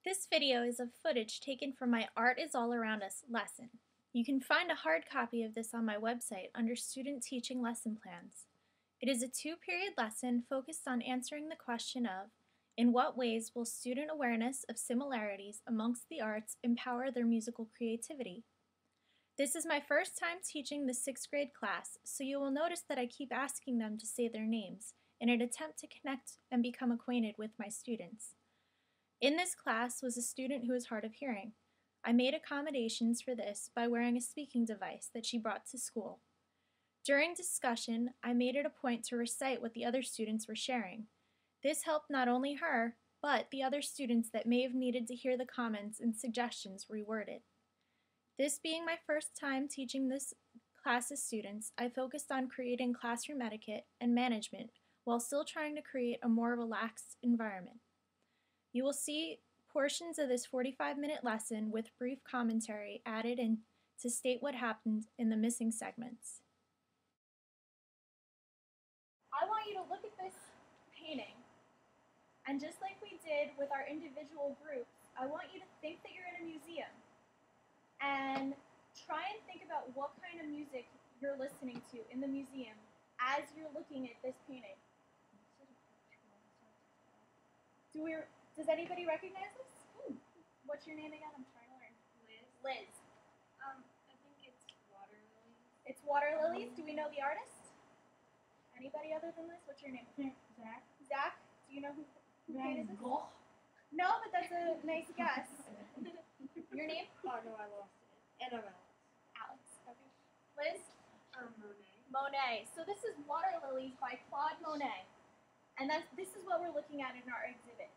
This video is of footage taken from my Art is All Around Us lesson. You can find a hard copy of this on my website under Student Teaching Lesson Plans. It is a 2-period lesson focused on answering the question of, in what ways will student awareness of similarities amongst the arts empower their musical creativity? This is my first time teaching the 6th grade class, so you will notice that I keep asking them to say their names in an attempt to connect and become acquainted with my students. In this class was a student who is hard of hearing. I made accommodations for this by wearing a speaking device that she brought to school. During discussion, I made it a point to recite what the other students were sharing. This helped not only her, but the other students that may have needed to hear the comments and suggestions reworded. This being my first time teaching this class's students, I focused on creating classroom etiquette and management while still trying to create a more relaxed environment. You will see portions of this 45-minute lesson with brief commentary added in to state what happened in the missing segments. I want you to look at this painting, and just like we did with our individual groups, I want you to think that you're in a museum and try and think about what kind of music you're listening to in the museum as you're looking at this painting. Does anybody recognize this? What's your name again? I'm trying to learn. Liz. I think it's water lilies. It's water lilies. Do we know the artist? Anybody other than Liz? What's your name? Zach. Zach? Do you know who painted this? Goh. No, but that's a nice guess. Your name? Oh no, I lost it. And I'm Alex. Okay. Liz? Monet. Monet. So this is Water Lilies by Claude Monet. And this is what we're looking at in our exhibit.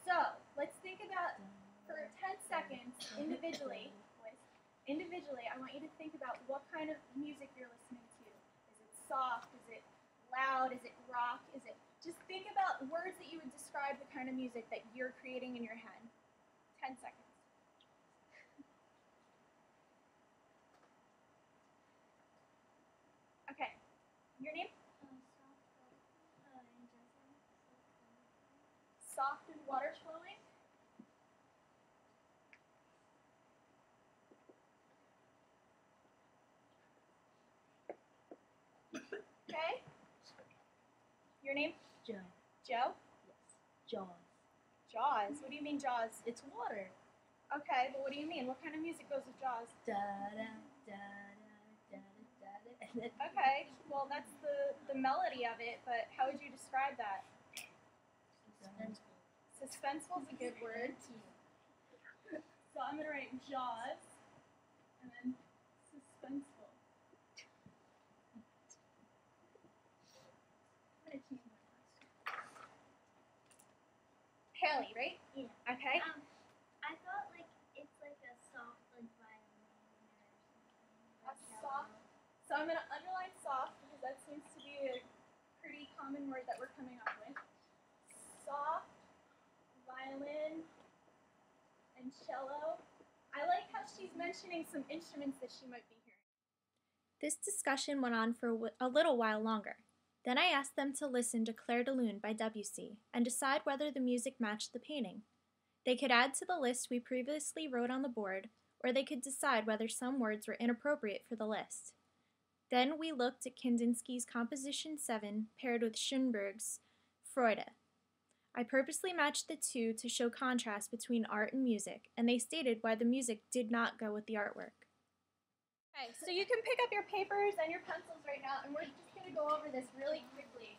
So let's think about, for 10 seconds, individually, I want you to think about what kind of music you're listening to. Is it soft? Is it loud? Is it rock? Just think about words that you would describe the kind of music that you're creating in your head. 10 seconds. Okay. Your name? Soft and water flowing. Okay. Your name? Joe. Joe? Yes. Jaws. Jaws. What do you mean Jaws? It's water. Okay, but what do you mean? What kind of music goes with Jaws? Da da da da da da da. Okay, well that's the melody of it, but how would you describe that? Suspenseful is a good word. So I'm going to write Jaws, and then suspenseful. I'm going to change my last. Haley, right? Yeah. Okay. I thought like it's like a soft like violin or something. A soft. So I'm going to underline soft because that seems to be a pretty common word that we're coming up with. Soft, violin, and cello. I like how she's mentioning some instruments that she might be hearing. This discussion went on for a little while longer. Then I asked them to listen to Clair de Lune by Debussy and decide whether the music matched the painting. They could add to the list we previously wrote on the board, or they could decide whether some words were inappropriate for the list. Then we looked at Kandinsky's Composition 7 paired with Schoenberg's Freude. I purposely matched the two to show contrast between art and music, and they stated why the music did not go with the artwork. Okay, so you can pick up your papers and your pencils right now, and we're just going to go over this really quickly.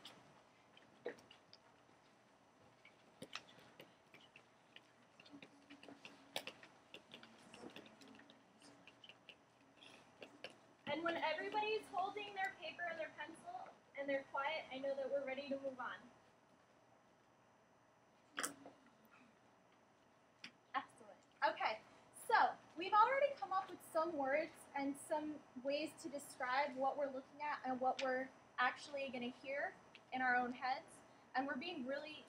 And when everybody's holding their paper and their pencil, and they're quiet, I know that we're ready to move on. Excellent. Okay, so we've already come up with some words and some ways to describe what we're looking at and what we're actually going to hear in our own heads. And we're being really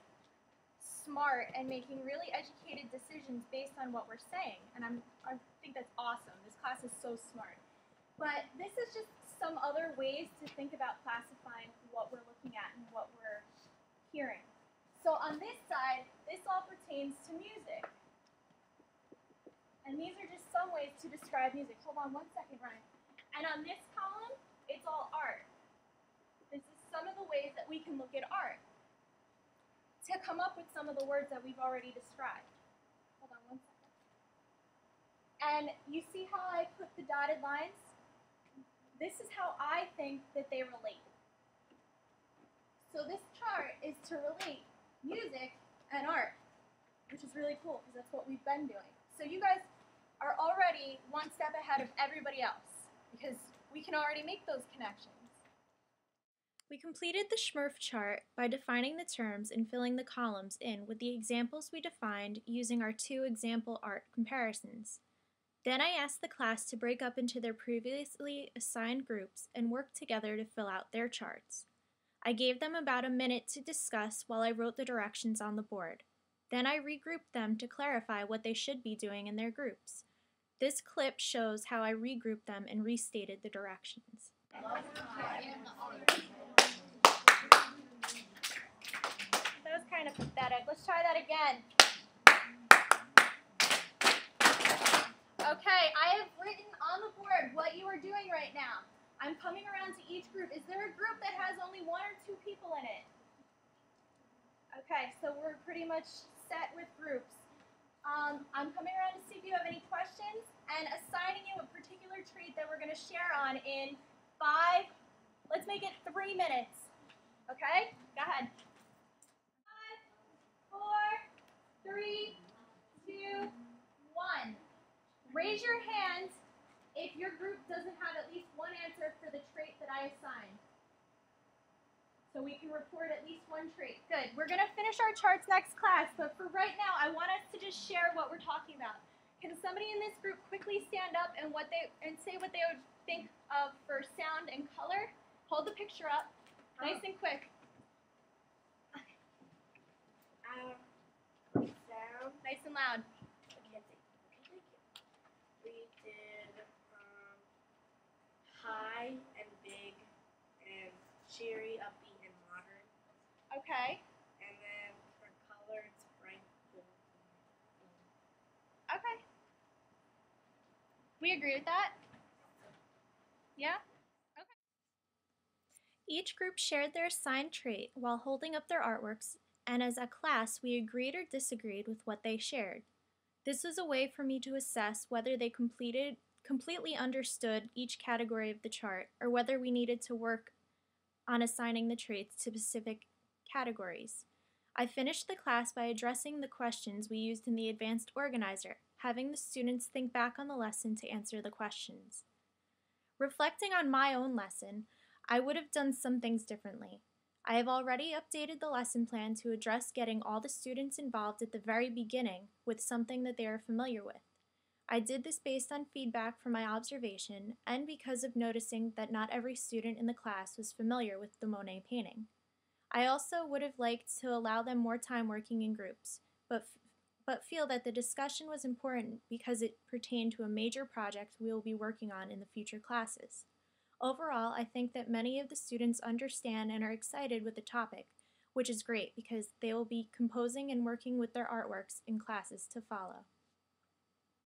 smart and making really educated decisions based on what we're saying. And I think that's awesome. This class is so smart. But this is just some other ways to think about classifying what we're looking at and what we're hearing. So on this side, this all pertains to music. And these are just some ways to describe music. Hold on one second, Ryan. And on this column, it's all art. This is some of the ways that we can look at art to come up with some of the words that we've already described. Hold on one second. And you see how I put the dotted lines? This is how I think that they relate. So this chart is to relate music and art, which is really cool because that's what we've been doing. So you guys are already one step ahead of everybody else because we can already make those connections. We completed the Schmurf chart by defining the terms and filling the columns in with the examples we defined using our 2 example art comparisons. Then I asked the class to break up into their previously assigned groups and work together to fill out their charts. I gave them about a minute to discuss while I wrote the directions on the board. Then I regrouped them to clarify what they should be doing in their groups. This clip shows how I regrouped them and restated the directions. That was kind of pathetic. Let's try that again. Okay, I have written on the board what you are doing right now. I'm coming around to each group. Is there a group that has only 1 or 2 people in it? Okay, so we're pretty much set with groups. I'm coming around to see if you have any questions and assigning you a particular trait that we're going to share on in 5, let's make it 3 minutes. Okay, go ahead. 5, 4, 3, 2, 1. Raise your hand if your group doesn't have at least 1 answer for the trait that I assigned. So we can report at least 1 trait. Good. We're going to finish our charts next class, but for right now, I want us to just share what we're talking about. Can somebody in this group quickly stand up and say what they would think of for sound and color? Hold the picture up, nice and quick. Sound. Nice and loud. We did high and big and cheery, upbeat, and modern. Okay. And then for color, it's bright, bold, Okay. We agree with that? Yeah? Okay. Each group shared their assigned trait while holding up their artworks, and as a class, we agreed or disagreed with what they shared. This was a way for me to assess whether they completely understood each category of the chart or whether we needed to work on assigning the traits to specific categories. I finished the class by addressing the questions we used in the advanced organizer, having the students think back on the lesson to answer the questions. Reflecting on my own lesson, I would have done some things differently. I have already updated the lesson plan to address getting all the students involved at the very beginning with something that they are familiar with. I did this based on feedback from my observation and because of noticing that not every student in the class was familiar with the Monet painting. I also would have liked to allow them more time working in groups, but feel that the discussion was important because it pertained to a major project we will be working on in the future classes. Overall, I think that many of the students understand and are excited with the topic, which is great because they will be composing and working with their artworks in classes to follow.